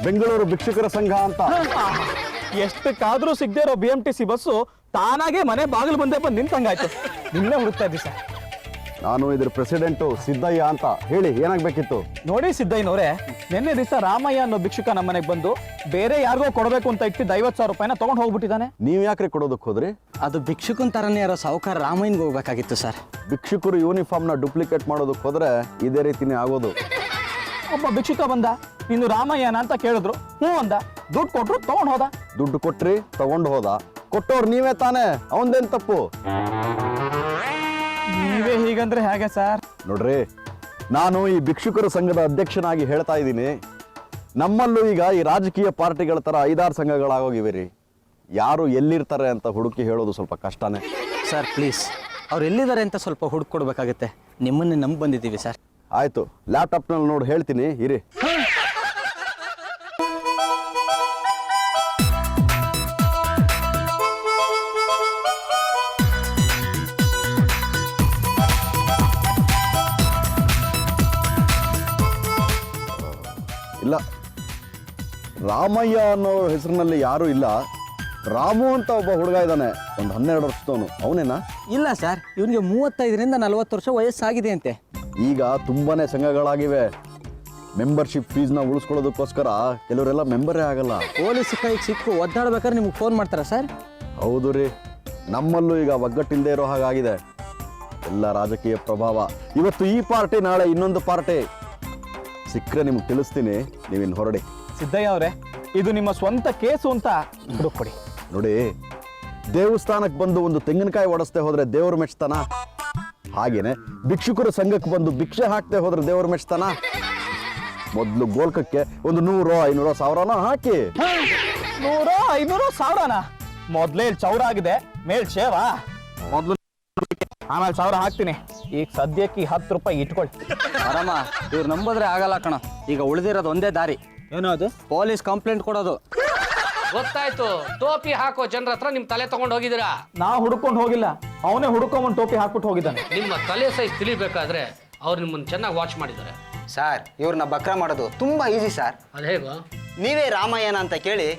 ಬೆಂಗಳೂರು ಭಿಕ್ಷುಕರ ಸಂಘ ಅಂತ. ಎಷ್ಟಕ್ಕಾದ್ರೂ ಸಿಗದೆ ಇರೋ BMTC ಬಸ್ಸು ತಾನಾಗೆ ಮನೆ ಬಾಗಿಲು ಮುಂದೆ ಬಂದು ನಿಂತಂಗಾಯ್ತು. ನಿನ್ನೆ ಹುಡುಕ್ತಾ ಇದ್ದಿ ಸರ್. ನಾನು ಇದ್ರ ಪ್ರೆಸಿಡೆಂಟು ಸಿದ್ದಯ್ಯ ಅಂತ. ಹೇಳಿ, ಏನಾಗಬೇಕಿತ್ತು? ನೋಡಿ ಸಿದ್ದಯ್ಯನವರೇ, ನಿನ್ನೆ ದಿವಸ ರಾಮಯ್ಯ ಅನ್ನೋ ಭಿಕ್ಷುಕ ನಮ್ಮನೆಗೆ ಬಂದು ಬೇರೆ ಯಾರಿಗೋ ಕೊಡಬೇಕು ಅಂತ ಇಟ್ಟಿದ್ದ 50,000 ರೂಪಾಯಿನ ತಗೊಂಡು ಹೋಗ್ಬಿಟ್ಟಿದ್ದಾನೆ. ನೀವು ಯಾಕ್ರಿ ಕೊಡೋದಕ್ಕೆ ಹೋದ್ರಿ? ಅದು ಭಿಕ್ಷುಕನ್ ತರನೇ ಇರೋ ಸಾವುಕಾರ ರಾಮಯ್ಯನ್ಗೆ ಹೋಗ್ಬೇಕಾಗಿತ್ತು ಸರ್. ಭಿಕ್ಷುಕರು ಯೂನಿಫಾರ್ಮ್ನ ಡೂಪ್ಲಿಕೇಟ್ ಮಾಡೋದಕ್ಕೆ ಹೋದ್ರೆ ಇದೇ ರೀತಿನೇ ಆಗೋದು. ಒಬ್ಬ ಭಿಕ್ಷುಕ ಬಂದ, ನೀನು ರಾಮಯ್ಯನ ಅಂತ ಕೇಳಿದ್ರು, ಹ್ಞೂ ಅಂದ, ದುಡ್ಡು ಕೊಟ್ರು, ತಗೊಂಡು ಹೋದ. ದುಡ್ಡು ಕೊಟ್ರಿ, ತಗೊಂಡು ಹೋದ. ಕೊಟ್ಟವ್ರು ನೀವೇ ತಾನೇ, ಅವಂದೇನು ತಪ್ಪು? ನೀವೇ ಹೀಗಂದ್ರೆ ಹೇಗೆ ಸರ್? ನೋಡ್ರಿ, ನಾನು ಈ ಭಿಕ್ಷುಕರ ಸಂಘದ ಅಧ್ಯಕ್ಷನಾಗಿ ಹೇಳ್ತಾ ಇದ್ದೀನಿ, ನಮ್ಮಲ್ಲೂ ಈಗ ಈ ರಾಜಕೀಯ ಪಾರ್ಟಿಗಳ ಥರ 5-6 ಸಂಘಗಳಾಗೋಗಿವೆ ರೀ. ಯಾರು ಎಲ್ಲಿರ್ತಾರೆ ಅಂತ ಹುಡುಕಿ ಹೇಳೋದು ಸ್ವಲ್ಪ ಕಷ್ಟನೇ. ಸರ್ ಪ್ಲೀಸ್, ಅವ್ರು ಎಲ್ಲಿದ್ದಾರೆ ಅಂತ ಸ್ವಲ್ಪ ಹುಡುಕೊಡ್ಬೇಕಾಗುತ್ತೆ. ನಿಮ್ಮನ್ನೇ ನಂಬಿ ಬಂದಿದ್ದೀವಿ ಸರ್. ಆಯಿತು, ಲ್ಯಾಪ್ಟಾಪ್ನಲ್ಲಿ ನೋಡಿ ಹೇಳ್ತೀನಿ ಇರಿ. ಇಲ್ಲ, ರಾಮಯ್ಯ ಅನ್ನೋ ಹೆಸರಿನಲ್ಲಿ ಯಾರೂ ಇಲ್ಲ. ರಾಮು ಅಂತ ಒಬ್ಬ ಹುಡುಗ ಇದ್ದಾನೆ, ಒಂದು 12 ವರ್ಷದವನು. ಅವನೇನಾ? ಇಲ್ಲ ಸರ್, ಇವನಿಗೆ 35ರಿಂದ 40 ವರ್ಷ ವಯಸ್ಸಾಗಿದೆ ಅಂತೆ. ಈಗ ತುಂಬಾನೇ ಸಂಘಗಳಾಗಿವೆ. ಮೆಂಬರ್ಶಿಪ್ ಫೀಸ್ನ ಉಳಿಸ್ಕೊಳ್ಳೋದಕ್ಕೋಸ್ಕರ ಕೆಲವರೆಲ್ಲ ಮೆಂಬರೇ ಆಗಲ್ಲ. ಪೊಲೀಸ್ ಕೈಗೆ ಸಿಕ್ಕು ಒದ್ದಾಡ್ಬೇಕಾದ್ರೆ ನಿಮ್ಗೆ ಫೋನ್ ಮಾಡ್ತಾರಾ ಸರ್? ಹೌದು ರೀ, ನಮ್ಮಲ್ಲೂ ಈಗ ಒಗ್ಗಟ್ಟಿಲ್ಲದೆ ಇರೋ ಹಾಗಾಗಿದೆ. ಎಲ್ಲ ರಾಜಕೀಯ ಪ್ರಭಾವ. ಇವತ್ತು ಈ ಪಾರ್ಟಿ, ನಾಳೆ ಇನ್ನೊಂದು ಪಾರ್ಟಿ. ಸಿಕ್ಕರೆ ನಿಮ್ಗೆ ತಿಳಿಸ್ತೀನಿ, ನೀವಿನ್ನು ಹೊರಡಿ. ಸಿದ್ದಯ್ಯ ಅವರೇ, ಇದು ನಿಮ್ಮ ಸ್ವಂತ ಕೇಸು ಅಂತ ಹುಡುಕ್ಕೊಡಿ. ನೋಡಿ, ದೇವಸ್ಥಾನಕ್ಕೆ ಬಂದು ಒಂದು ತೆಂಗಿನಕಾಯಿ ಒಡಿಸ್ದೆ ಹೋದ್ರೆ ದೇವ್ರು ಮೆಚ್ತಾನ? ಹಾಗೇನೆ ಭಿಕ್ಷುಕರ ಸಂಘಕ್ಕೆ ಬಂದು ಭಿಕ್ಷೆ ಹಾಕ್ದೆ ಹೋದ್ರೆ ದೇವ್ರು ಮೆಚ್ತಾನ? ಮೊದಲು ಗೋಲ್ಕಕ್ಕೆ ಒಂದು 100, 500, 1000 ಹಾಕಿ. 100, 500, 1000ನ? ಮೊದ್ಲೇ ಇಲ್ಲಿ ಚೌರ ಆಗಿದೆ, ಮೇಲ್ ಶೇವಾ. ಮೊದ್ಲು ಆಮೇಲೆ 1000 ಹಾಕ್ತೀನಿ. ಈಗ ಸದ್ಯಕ್ಕೆ 10 ರೂಪಾಯಿ ಇಟ್ಕೊಳ್ಳಿ. ಆರಾಮ, ಇವ್ರು ನಂಬೋದ್ರೆ ಆಗಲ್ಲ ಕಣ. ಈಗ ಉಳಿದಿರೋದು ಒಂದೇ ದಾರಿ. ಏನೋ ಅದು? ಪೊಲೀಸ್ ಕಂಪ್ಲೇಂಟ್ ಕೊಡೋದು. ಗೊತ್ತಾಯ್ತು, ಟೋಪಿ ಹಾಕೋ ಜನರ ಹತ್ರ ನಿಮ್ ತಲೆ ತಗೊಂಡು ಹೋಗಿದ್ದೀರಾ. ನಾ ಹುಡುಕೊಂಡು ಹೋಗಿಲ್ಲ, ಅವನೇ ಹುಡುಕೊಂಬಂದು ಟೋಪಿ ಹಾಕ್ಬಿಟ್ಟು ಹೋಗಿದ್ದಾನೆ. ನಿಮ್ಮ ತಲೆ ಸೈಜ್ ತಿಳಿಬೇಕಾದ್ರೆ ಅವ್ರು ನಿಮ್ಮನ್ನ ಚೆನ್ನಾಗಿ ವಾಚ್ ಮಾಡಿದ್ದಾರೆ. ಸರ್, ಇವ್ರನ್ನ ಬಕ್ರ ಮಾಡೋದು ತುಂಬಾ ಈಸಿ ಸರ್. ಅದು ಹೇಗೋ? ನೀವೇ ರಾಮಯ್ಯನ ಅಂತ ಕೇಳಿ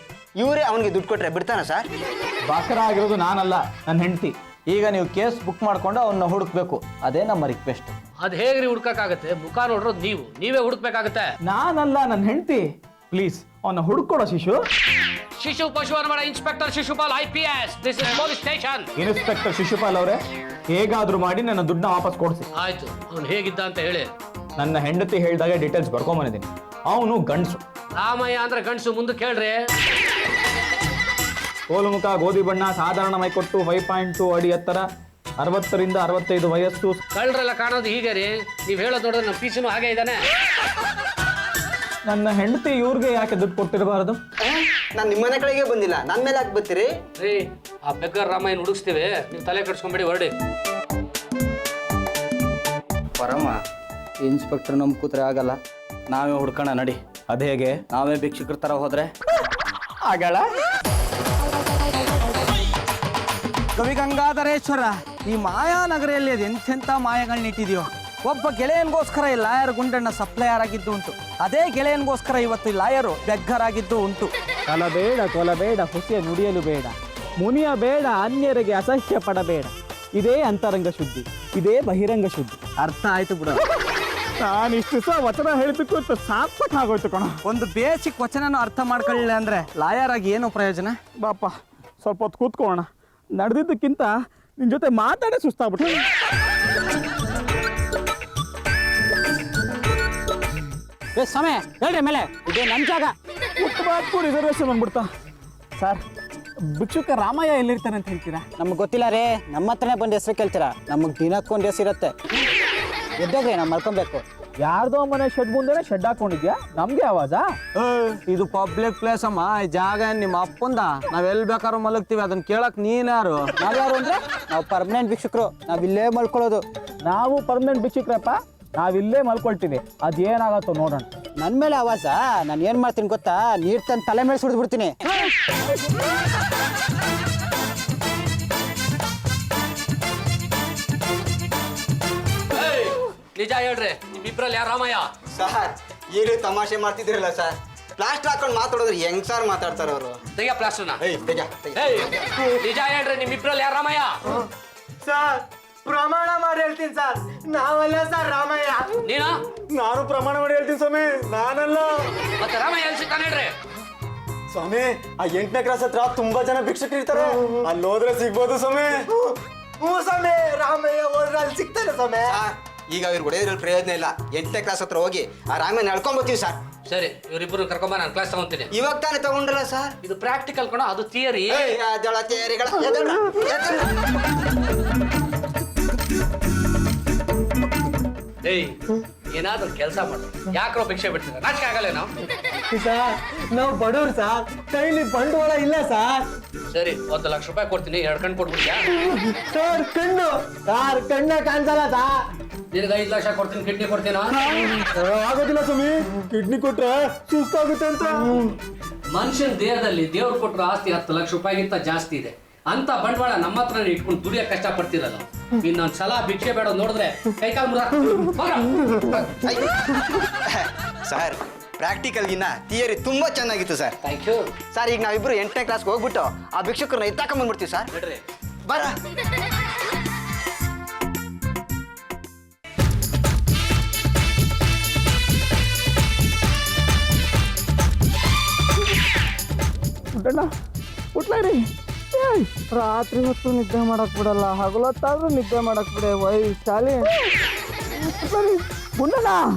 ಇವರೇ ಅವನಿಗೆ ದುಡ್ಡು ಕೊಟ್ರೆ ಬಿಡ್ತಾನ ಸರ್? ಬಾಕರ ಆಗಿರೋದು ನಾನಲ್ಲ, ನನ್ನ ಹೆಂಡತಿ. ಈಗ ನೀವು ಕೇಸ್ ಬುಕ್ ಮಾಡ್ಕೊಂಡು ಅವನ್ನ ಹುಡುಕ್ಬೇಕು. ಅದೇ ನಮ್ಮ ರಿಕ್ವೆಸ್ಟ್. ಅದ್ ಹೇಗ್ರಿ ಹುಡ್ಕಕ್ಕಾಗತ್ತೆ? ಮುಖ ನೋಡ್ರೋದು ನೀವೇ ಹುಡುಕ್ಬೇಕಾಗತ್ತೆ. ನಾನಲ್ಲ, ನನ್ನ ಹೆಂಡತಿ. ಪ್ಲೀಸ್ ಅವನ್ನ ಹುಡುಕೊಡೋ ಶಿಶು. ಶಿಶು ಪಶುವರ್ಮಣ inspector Shishupal IPS. This is police station. Inspector Shishupal ಅವರೇ, ಹೇಗಾದ್ರೂ ಮಾಡಿ ನನ್ನ ದುಡ್ಡನ್ನ ವಾಪಸ್ ಕೊಡಿಸಿ. ಆಯ್ತು, ಅವ್ನು ಹೇಗಿದ್ದ ಅಂತ ಹೇಳಿ. ನನ್ನ ಹೆಂಡತಿ ಹೇಳಿದಾಗ ಡೀಟೇಲ್ಸ್ ಬರ್ಕೊಂಬಂದಿದ್ದೀನಿ. ಅವನು ಗಂಡಸು. ರಾಮಯ್ಯ ಅಂದ್ರೆ ಗಂಡಸು. ಮುಂದಕ್ಕೆ ಹೇಳ್ರಿ. ಕೋಲು ಮುಖ, ಗೋಧಿ ಬಣ್ಣ, ಸಾಧಾರಣ ಮೈಕೊಟ್ಟು, 5.2 ಅಡಿ ಎತ್ತರ, 60ರಿಂದ 65 ವಯಸ್ಸು. ಕಳ್ಳರೆಲ್ಲ ಕಾಣೋದು ಹೀಗೆ ರೀ. ನೀವ್ ಹೇಳೋದು ನೋಡಿದ್ರೆ ನಮ್ಮ ಪೀಸನು ಹಾಗೆ ಇದ್ದಾನೆ. ನನ್ನ ಹೆಂಡತಿ ಇವ್ರಿಗೆ ಯಾಕೆ ದುಡ್ಡು ಕೊಟ್ಟಿರಬಾರದು? ನಾನು ನಿಮ್ಮನೆ ಕಡೆಗೆ ಬಂದಿಲ್ಲ, ನನ್ನ ಮೇಲೆ ಯಾಕೆ ಬರ್ತೀರಿ? ರೀ, ಆ ಬೆಗ್ಗರ್ ರಾಮಯ್ಯನ ಹುಡುಕ್ಸ್ತೀವಿ, ನೀವು ತಲೆ ಕಟ್ಸ್ಕೊಂಬೇಡಿ, ಹೊರಡಿ. ಪರಮ, ಇನ್ಸ್ಪೆಕ್ಟರ್ ನಮ್ ಕೂತ್ರೆ ಆಗಲ್ಲ, ನಾವೇ ಹುಡ್ಕೋಣ ನಡಿ. ಅದ ಹೇಗೆ? ನಾವೇ ಭಿಕ್ಷುಕರ ತರ ಹೋದ್ರೆ ಆಗಲ್ಲ. ಕವಿ ಗಂಗಾಧರೇಶ್ವರ, ಈ ಮಾಯಾನಗರಿಯಲ್ಲಿ ಅದು ಎಂತೆಂಥ ಮಾಯಗಳನ್ನ ಇಟ್ಟಿದೆಯೋ. ಒಬ್ಬ ಗೆಳೆಯನಿಗೋಸ್ಕರ ಈ ಲಾಯರ್ ಗುಂಡಣ್ಣ ಸಪ್ಲೈಯರ್ ಆಗಿದ್ದು ಉಂಟು. ಅದೇ ಗೆಳೆಯನಿಗೋಸ್ಕರ ಇವತ್ತು ಈ ಲಾಯರು ಬೆಗ್ಗರಾಗಿದ್ದು ಉಂಟು. ಕಲಬೇಡ, ಕೊಲಬೇಡ, ಹುಸಿಯ ನುಡಿಯಲು ಬೇಡ, ಮುನಿಯ ಬೇಡ, ಅನ್ಯರಿಗೆ ಅಸಹ್ಯ ಪಡಬೇಡ. ಇದೇ ಅಂತರಂಗ ಶುದ್ಧಿ, ಇದೇ ಬಹಿರಂಗ ಶುದ್ಧಿ. ಅರ್ಥ ಆಯ್ತು ಬಿಡು. ನಾನು ಇಷ್ಟು ಸಹ ವಚನ ಹೇಳ್ಬೇಕು ಸಾರ್ಥಕ ಆಗೋಯ್ತು ಕಣ. ಒಂದು ಬೇಸಿಕ್ ವಚನನೂ ಅರ್ಥ ಮಾಡ್ಕೊಳ್ಳಿಲ್ಲ ಅಂದ್ರೆ ಲಾಯರ್ ಆಗಿ ಏನು ಪ್ರಯೋಜನ? ಬಾಪ, ಸ್ವಲ್ಪ ಹೊತ್ತು ಕೂತ್ಕೊಳ್ಳೋಣ. ನಡೆದಿದ್ದಕ್ಕಿಂತ ನಿನ್ನ ಜೊತೆ ಮಾತಾಡೇ ಸುಸ್ತಾಗ್ಬಿಟ್ಟು. ಸಮಯ ಹೇಳ್ರಿ ಮೇಲೆ, ಇದೇ ನನ್ನ ಜಾಗ. ಉತ್ತಮಕ್ಕೂ ರಿಸರ್ವೇಶನ್ ಬಂದ್ಬಿಡ್ತಾ. ಸರ್, ಭಿಕ್ಷುಕ ರಾಮಯ್ಯ ಎಲ್ಲಿರ್ತಾನೆ ಅಂತ ಹೇಳ್ತೀರಾ? ನಮ್ಗೆ ಗೊತ್ತಿಲ್ಲ ರೀ, ನಮ್ಮ ಹತ್ರನೇ ಬಂದು ಹೆಸರು ಕೇಳ್ತೀರಾ? ನಮಗೆ ದಿನಕ್ಕೊಂದು ಹೆಸರು ಇರುತ್ತೆ. ಎದ್ದೋಗ್ರಿ, ನಾವು ಮಲ್ಕೊಬೇಕು. ಯಾರ್ದೋ ಮನೆ ಶೆಡ್ ಮುಂದೆ ಶೆಡ್ ಹಾಕೊಂಡಿದ್ಯಾ? ನಮ್ಗೆ ಆವಾಜ? ಇದು ಪಬ್ಲಿಕ್ ಪ್ಲೇಸ್ ಅಮ್ಮ, ಈ ಜಾಗ ನಿಮ್ಮ ಅಪ್ಪಂದ. ನಾವ್ ಎಲ್ಲಿ ಬೇಕಾದ್ರೂ ಮಲಗ್ತೀವಿ, ಅದನ್ನ ಕೇಳಕ್ ನೀನ್ಯಾರು? ನಾವ್ಯಾರು ಅಂದ್ರೆ ನಾವು ಪರ್ಮನೆಂಟ್ ಭಿಕ್ಷುಕರು, ನಾವಿಲ್ಲೇ ಮಲ್ಕೊಳ್ಳೋದು. ನಾವು ಪರ್ಮನೆಂಟ್ ಭಿಕ್ಷುಕ್ರಪ್ಪ, ನಾವಿಲ್ಲೇ ಮಲ್ಕೊಳ್ತೀವಿ. ಅದೇನಾಗತ್ತೋ ನೋಡೋಣ. ನನ್ನ ಮೇಲೆ ಆವಾಜ? ನಾನು ಏನು ಮಾಡ್ತೀನಿ ಗೊತ್ತಾ? ನೀರು ತಂದು ತಲೆ ಮೇಲೆ ಸುಡಿದು ಬಿಡ್ತೀನಿ. ನಿಜ ಹೇಳ್ರಿ, ನಿಮ್ಮಿಬ್ರಲ್ಲಿ ಯಾರು ರಾಮಯ್ಯ? ಸರ್, ಏನು ತಮಾಷೆ ಮಾಡ್ತಿದ್ದೀರಲ್ಲ ಸರ್? ಪ್ಲಾಸ್ಟರ್ ಹಾಕೊಂಡು ಮಾತಾಡೋದ್ರೆ ಹೆಂಗ್ ಸರ್ ಮಾತಾಡ್ತಾರ ಅವರು? ತೆಗಿಯ ಪ್ಲಾಸ್ಟರ್ನ. ಏಯ್ ನಿಜ ಹೇಳ್ರಿ, ನಿಮ್ಮಿಬ್ರಲ್ಲಿ ಯಾರು ರಾಮಯ್ಯ? ಸರ್ ಪ್ರಮಾಣ ಮಾಡಿ ಹೇಳ್ತೀನಿ ಸರ್, ನಾವಲ್ಲ ಸರ್ ರಾಮಯ್ಯ. ನೀನು? ನಾನು ಪ್ರಮಾಣ ಮಾಡಿ ಹೇಳ್ತೀನಿ ಸ್ವಾಮಿ, ನಾನಲ್ಲ. ಮತ್ತೆ ರಾಮಯ್ಯ ಎಲ್ಲಿ ಸಿಗ್ತಾನೆ ಹೇಳ್ರಿ? ಸ್ವಾಮಿ ಆ 8ನೇ ಕ್ರಾಸ್ ಹತ್ರ ತುಂಬಾ ಜನ ಭಿಕ್ಷಕರು ಇರ್ತಾರೆ, ಅಲ್ಲಿ ಹೋದ್ರೆ ಸಿಗ್ಬೋದು ಸ್ವಾಮಿ. ಹ್ಞೂ ಸ್ವಾಮಿ, ರಾಮಯ್ಯ ಹೋದ್ರೆ ಅಲ್ಲಿ ಸಿಗ್ತಾನೆ ಸ್ವಾಮಿ. ಈಗ ಅವ್ರಿಗೆ ಹೊಡೆಯೋದ್ರಲ್ಲಿ ಪ್ರಯೋಜನ ಇಲ್ಲ. 8ನೇ ಕ್ಲಾಸ್ ಹತ್ರ ಹೋಗಿ ಆ ರಾಮಯ್ಯ ನಡ್ಕೊಂಡ್ಬರ್ತೀವಿ ಸರ್. ಸರಿ, ಇವರಿಬ್ಬರು ಕರ್ಕೊಂಬ, ನಾನು ಕ್ಲಾಸ್ ತಗೊಂತೀನಿ. ಇವಾಗ ತಾನೇ ತಗೊಂಡ್ರಲ್ಲ ಸರ್? ಇದು ಪ್ರಾಕ್ಟಿಕಲ್ ಕಣ, ಅದು ಥಿಯರಿ. ಏಯ್, ಏನಾದ್ರೂ ಕೆಲಸ ಮಾಡು, ಯಾಕ್ರೋ ಭಿಕ್ಷೆ ಬಿಡ್ತೀರ? ನಾಚಿಕೆ ಆಗಲ್ಲ ನಾವು? ಸರ್ ನಾವು ಬಡವ್ರು ಸರ್, ಕೈಲಿ ಬಂಡವಾಳ ಇಲ್ಲ ಸರ್. ಸರಿ, 1 ಲಕ್ಷ ರೂಪಾಯಿ ಕೊಡ್ತೀನಿ, 2 ಕಣ್ಣು ಕೊಟ್ಬಿಡ್ತೀಯಾ? ಸರ್ ಕಣ್ಣು ಸರ್ ಕಣ್ಣ ಕಾಣಿಸಲ್ಲ ಸರ್. ನಿನಗೆ 5 ಲಕ್ಷ ಕೊಡ್ತೀನಿ, ಕಿಡ್ನಿ ಕೊಡ್ತೀನ? ಆಗೋದಿಲ್ಲ ಸ್ವಾಮಿ, ಕಿಡ್ನಿ ಕೊಟ್ರೆ ಸುಸ್ತಾಗುತ್ತೆ ಅಂತ. ಮನುಷ್ಯನ ದೇಹದಲ್ಲಿ ದೇವ್ರು ಕೊಟ್ಟರು ಆಸ್ತಿ 10 ಲಕ್ಷ ರೂಪಾಯಿಗಿಂತ ಜಾಸ್ತಿ ಇದೆ. ಅಂತ ಬಂಡವಾಳ ನಮ್ಮ ಹತ್ರ ಇಟ್ಕೊಂಡು ದುಡಿಯೋ ಕಷ್ಟ ಪಡ್ತಿರಲ್ಲ. ಇನ್ನೊಂದ್ ಸಲ ಭಿಕ್ಷೆ ಬೇಡ ನೋಡಿದ್ರೆ ಕೈಕಾಲು ಸರ್, ಪ್ರಾಕ್ಟಿಕಲ್ಗಿನ್ನ ಥಿಯರಿ ತುಂಬಾ ಚೆನ್ನಾಗಿತ್ತು ಸರ್. Thank you sir. ಈಗ ನಾವಿಬ್ರು 8ನೇ ಕ್ಲಾಸ್ಗೆ ಹೋಗ್ಬಿಟ್ಟು ಆ ಭಿಕ್ಷಕರನ್ನ ಎತ್ತಾಕೊಂಡ್ಬಂದ್ಬಿಡ್ತೀವಿ ಸರ್. ಬಿಡ್ರಿ. ಬರ. ಉಟ್ಲಾರಿ ರಾತ್ರಿ ಹೊತ್ತು ನಿದ್ದೆ ಮಾಡಕ್ ಬಿಡಲ್ಲ, ಹಗಲೊತ್ತಾದ್ರೂ ನಿದ್ದೆ ಮಾಡಕ್ ಬಿಡೆ ವೈಶಾಲಿ. ಗುಂಡಣ್ಣ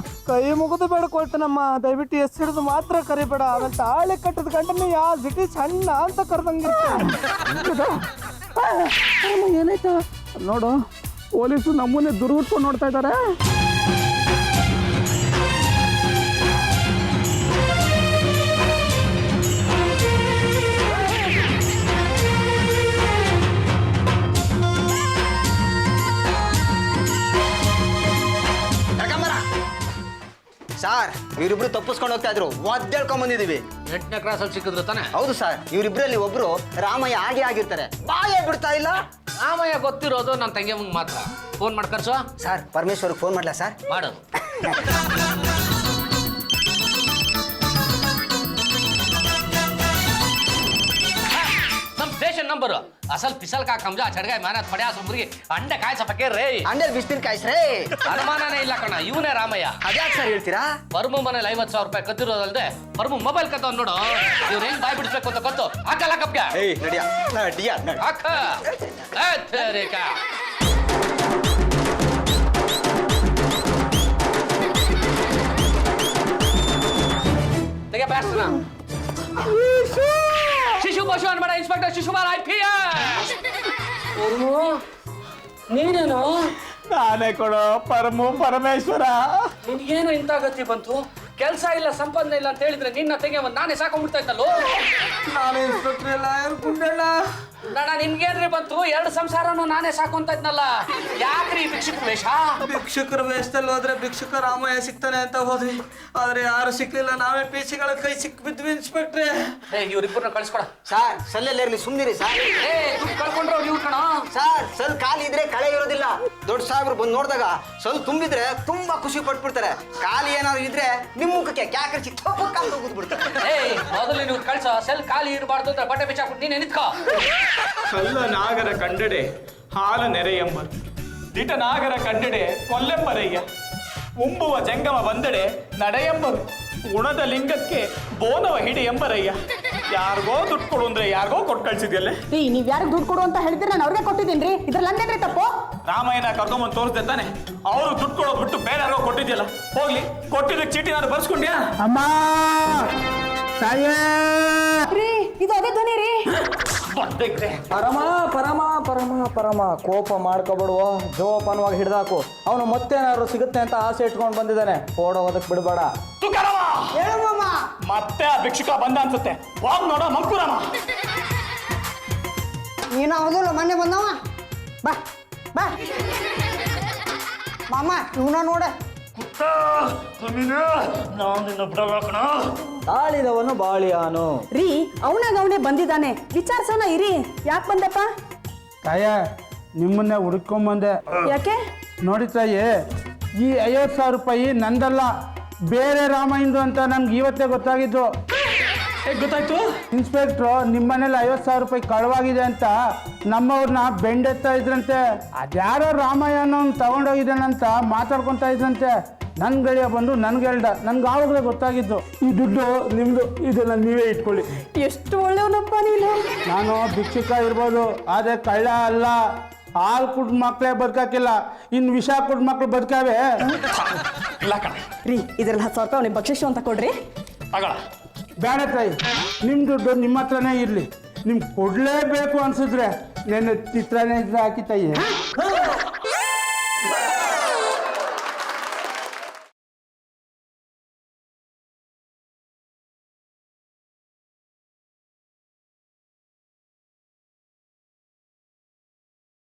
ಕೈ ಮುಗಿದು ಬೇಡ್ಕೊಳ್ತಾನಮ್ಮ, ದಯವಿಟ್ಟು ಹೆಸರಿದು ಮಾತ್ರ ಕರಿಬೇಡ. ಆಮೇಲೆ ತಾಳಿ ಕಟ್ಟದ ಗಂಟನೆ ಯಾ ಸಿಟಿ ಸಣ್ಣ ಅಂತ ಕರ್ದಂಗಿರ್ತ. ಏನಾಯ್ತು ನೋಡು, ಪೊಲೀಸು ನಮ್ಮನ್ನೇ ದುರ್ಗುಟ್ಕೊಂಡು ನೋಡ್ತಾ ಇದ್ದಾರೆ. ಸರ್, ಇವರಿಬ್ರು ತಪ್ಪಿಸ್ಕೊಂಡು ಹೋಗ್ತಾ ಇದ್ರು, ಒದ್ದೇಳ್ಕೊಂಡ್ ಬಂದಿದೀವಿ. 8ನೇ ಕ್ಲಾಸಲ್ಲಿ ಸಿಕ್ಕಿದ್ರು ತಾನೆ? ಹೌದು ಸರ್. ಇವರಿಬ್ರಲ್ಲಿ ಒಬ್ರು ರಾಮಯ್ಯ ಹಾಗೆ ಆಗಿರ್ತಾರೆ, ಬಾಯೇ ಬಿಡ್ತಾ ಇಲ್ಲ. ರಾಮಯ್ಯ ಗೊತ್ತಿರೋದು ನನ್ನ ತಂಗಿ ಮಾತ್ರ. ಫೋನ್ ಮಾಡಿ ಕರ್ಸೋ. ಸರ್, ಪರಮೇಶ್ವರ್ಗೆ ಫೋನ್ ಮಾಡ್ಲಾ ಸರ್? ಮಾಡು. ಸ್ಟೇಷನ್ ನಂಬರ್ ಅಸಲ್ ಪಿಸಲ್ ಕಾ ಕಮ್ಜಾ ಚಡ್ಗಾಯ್ ಮಾನತ್ ಪಡ್ಯಾ ಸುಮ್ರಿಗೆ ಅಂಡೆ ಕಾಯ್ಸ ಪಕ್ಕೆ ರೇ ಅಂಡೆ ಬಿಸ್ತಿರ್ ಕಾಯ್ಸ್ರೇ. ಅನುಮಾನನೇ ಇಲ್ಲ ಕಣ, ಇವನೇ ರಾಮಯ್ಯ. ಅದ್ಯಾಕೆ ಸರ್ ಹೇಳ್ತೀರಾ? ಪರ್ಮು ಮನೇಲಿ 50,000 ರೂಪಾಯಿ ಕದ್ದಿರೋದಲ್ದೆ ಪರ್ಮು ಮೊಬೈಲ್ ಕತ್ತವ್ ನೋಡು. ಇವ್ರು ಹೆಂಗ್ ಬಾಯ್ ಬಿಡಿಸ್ಬೇಕು ಅಂತ ಗೊತ್ತು. ಹಾಕಲ್ಲ ಕಪ್ಗೆ. ಏಯ್ ನಡಿಯಾ ನಡಿಯಾ ನಡಿ. ಹಾಕ ರೇಖಾ. ತೆಗೆ ಬ್ಯಾಸ್ನ. ಶಿಶು ಪಶು ಅನ್ಬೇಡ, ಇನ್ಸ್ಪೆಕ್ಟರ್ ಶಿಶುಪಾಲ್ IPS. ನೀನೇನು? ನಾನೇ ಕೊಡೋ ಪರಮೇಶ್ವರ. ನಿನ್ಗೇನು ಇಂಥ ಗತಿ ಬಂತು? ಕೆಲಸ ಇಲ್ಲ, ಸಂಪಾದನೆ ಇಲ್ಲ ಅಂತ ಹೇಳಿದ್ರೆ ನಿನ್ನ ತೆಗೆ ನಾನೇ ಸಾಕೊಂಡ್ಬಿಡ್ತಾ ಇದ್ದಲ್ಲೋ. ನಾನು ಇನ್ಸ್ಪೆಕ್ಟರ್ ಎಲ್ಲ ಗುಂಡಣ್ಣ. ನಣ್ಣ ನಿನ್ಗೇನ್ರಿ ಬಂತು? 2 ಸಂಸಾರನು ನಾನೇ ಸಾಕೊಂತ ಇದ್ನಲ್ಲ. ಯಾಕ್ರಿ ಭಿಕ್ಷುಕ ವೇಷ? ಭಿಕ್ಷುಕರ ವೇಷದಲ್ಲಿ ಹೋದ್ರೆ ಭಿಕ್ಷುಕ ರಾಮಯ್ಯ ಸಿಗ್ತಾನೆ ಅಂತ ಹೋದ್ವಿ, ಆದ್ರೆ ಯಾರು ಸಿಕ್ಲಿಲ್ಲ. ನಾವೇ ಪೀಸಿಗಳ ಕೈ ಸಿಕ್ ಬಿದ್ವಿ ಇನ್ಸ್ಪೆಕ್ಟ್ರೆ. ಇವ್ರಿಬ್ಬರನ್ನ ಕಳಿಸ್ಕೊಡ. Sir, ಸಲ್ಲೆಲ್ಲ ಸುಮ್ನಿರಿ sir. ದುಡ್ಡು ಕಳ್ಕೊಂಡ್ರೆ ಇವ್ರು ಕಣ. ಸರ್, ಸಲ್ ಖಾಲಿ ಇದ್ರೆ ಕಳೆ ಇರೋದಿಲ್ಲ. ದೊಡ್ಡ ಸಾಹೇಬ್ರು ಬಂದು ನೋಡಿದಾಗ ಸಲ್ ತುಂಬಿದ್ರೆ ತುಂಬಾ ಖುಷಿ ಪಟ್ಬಿಡ್ತಾರೆ. ಖಾಲಿ ಏನಾದ್ರು ಇದ್ರೆ ನಿಮ್ಮ ಮುಖಕ್ಕೆ ಕ್ಯಾಕರಿಸಿ ಹೋಗ್ಬಿಡ್ತಾರೆ. ಮೊದಲು ನೀವು ಕಳ್ಸೋ. ಸೆಲ್ ಖಾಲಿ ಇರಬಾರ್ದು ಅಂತ ಬಟ್ಟೆ ಬಿಚ್ಚಾಕ್ಬಿಟ್ಟು ನೀನೆ ನಿಂತ್ಕೋ. ಕಲ್ಲ ನಾಗರ ಕಂಡೆಡೆ ಹಾಲ ನೆರೆಯೆಂಬರು, ದಿಟ ನಾಗರ ಕಂಡೆಡೆ ಕೊಲ್ಲೆಂಬರಯ್ಯ, ಉಂಬುವ ಜಂಗಮ ಬಂದೆಡೆ ನಡೆಯೆಂಬರು, ಉಣದ ಲಿಂಗಕ್ಕೆ ಬೋನವ ಹಿಡಿ ಎಂಬರಯ್ಯ. ಯಾರಿಗೋ ದುಡ್ಡು ಕೊಡು ಅಂದ್ರೆ ಯಾರಿಗೋ ಕೊಟ್ಟು ಕಳ್ಸಿದ್ಯಲ್ಲೇ. ನೀವ್ ಯಾರಿಗೆ ದುಡ್ಡು ಕೊಡು ಅಂತ ಹೇಳಿದ್ರೆ ನಾನು ಅವ್ರಿಗೆ ಕೊಟ್ಟಿದ್ದೀನಿ. ಇದ್ರಲ್ಲಿ ನಂದೇನ್ರಿ ತಪ್ಪು? ರಾಮಾಯಣ ಕರ್ಕೊಂಬಂದು ತೋರಿಸ್ದೆ ತಾನೆ, ಅವರು ದುಡ್ಡು ಕೊಡೋದು ಬಿಟ್ಟು ಬೇರೆ ಯಾರಿಗೋ ಕೊಟ್ಟಿದ್ಯಲ್ಲ. ಹೋಗ್ಲಿ, ಕೊಟ್ಟಿದ್ದಕ್ಕೆ ಚೀಟಿ ನಾನು ಬರ್ಸ್ಕೊಂಡ್ಯಾ? ಅಮ್ಮ ರೀ, ಇದು ಅದೇ ಧ್ವನಿ ರೀ. ಪರಮ ಪರಮ ಪರಮ ಪರಮ ಕೋಪ ಮಾಡ್ಕೊಬಿಡುವ, ಜೋಪಾನವಾಗಿ ಹಿಡ್ದಾಕು. ಅವನು ಮತ್ತೇನಾದ್ರು ಸಿಗುತ್ತೆ ಅಂತ ಆಸೆ ಇಟ್ಕೊಂಡು ಬಂದಿದ್ದಾನೆ, ಓಡೋದಕ್ಕೆ ಬಿಡಬೇಡ. ಮತ್ತೆ ಆ ಭಿಕ್ಷುಕ ಬಂದ ಅನ್ಸುತ್ತೆ. ಹೋಗ್ ನೋಡೋ ಮಂಕುರಮ್ಮ. ನೀನು ಹೌದಲ್ಲ ಮೊನ್ನೆ ಬಂದವ. ಬಾ ಬಾ ಮಾಮ, ಇವನ ನೋಡ. ತಾಳಿದವನು ಬಾಳಿಯಾನು. ರೀ, ಅವನಾಗ ಅವನೇ ಬಂದಿದ್ದಾನೆ, ವಿಚಾರಿಸೋಣ ಇರಿ. ಯಾಕೆ ಬಂದಪ್ಪ? ತಾಯ, ನಿಮ್ಮನ್ನೇ ಹುಡುಕೊಂಬಂದೆ. ಯಾಕೆ? ನೋಡಿ ತಾಯಿ, ಈ 50,000 ರೂಪಾಯಿ ನಂದಲ್ಲ, ಬೇರೆ ರಾಮಾಯಣದು ಅಂತ ನಮ್ಗೆ ಇವತ್ತೇ ಗೊತ್ತಾಗಿದ್ದು. ಹೇಗೆ ಗೊತ್ತಾಯ್ತು? ಇನ್ಸ್ಪೆಕ್ಟ್ರು ನಿಮ್ಮ ಮನೇಲಿ 50,000 ರೂಪಾಯಿ ಕಳವಾಗಿದೆ ಅಂತ ನಮ್ಮವ್ರನ್ನ ಬೆಂಡೆತ್ತಾ ಇದ್ರಂತೆ. ಅದ್ಯಾರೋ ರಾಮಾಯಣ ತಗೊಂಡೋಗಿದ್ದಾನಂತ ಮಾತಾಡ್ಕೊತಾ ಇದ್ರಂತೆ. ನನ್ನ ಗೆಳೆಯ ಬಂದು ನನ್ಗೆ ಹೇಳ್ದ. ನನ್ಗೆ ಆವಾಗಲೇ ಗೊತ್ತಾಗಿದ್ದು ಈ ದುಡ್ಡು ನಿಮ್ಮದು, ಇದನ್ನ ನೀವೇ ಇಟ್ಕೊಳ್ಳಿ. ಎಷ್ಟು ಒಳ್ಳೆಯವನಪ್ಪ ನೀನು. ನಾನು ಭಿಕ್ಷುಕ ಇರ್ಬೋದು, ಆದರೆ ಕಳ್ಳ ಅಲ್ಲ. ಹಾಲು ಕುಡ್ ಮಕ್ಕಳೇ ಬದುಕಾಕಿಲ್ಲ, ಇನ್ನು ವಿಷ ಕುಡ್ ಮಕ್ಳು ಬದುಕಾವೆ. ಇಲ್ಲ ಕಣ, ರೀ ಇದ್ರಲ್ಲಿ 10,000 ರೂಪಾಯಿ ಅವ್ನಿಗೆ ಬಕ್ಷಿಸು ಅಂತ ಕೊಡ್ರಿ. ತಗೊಳ. ಬೇಡ ತಾಯಿ, ನಿಮ್ಮ ದುಡ್ಡು ನಿಮ್ಮ ಹತ್ರನೇ ಇರಲಿ. ನಿಮ್ಗೆ ಕೊಡಲೇಬೇಕು ಅನ್ಸಿದ್ರೆ ನನ್ನ ಚಿತ್ರನೇ ಇದ್ರೆ ಹಾಕಿ ತಾಯಿ.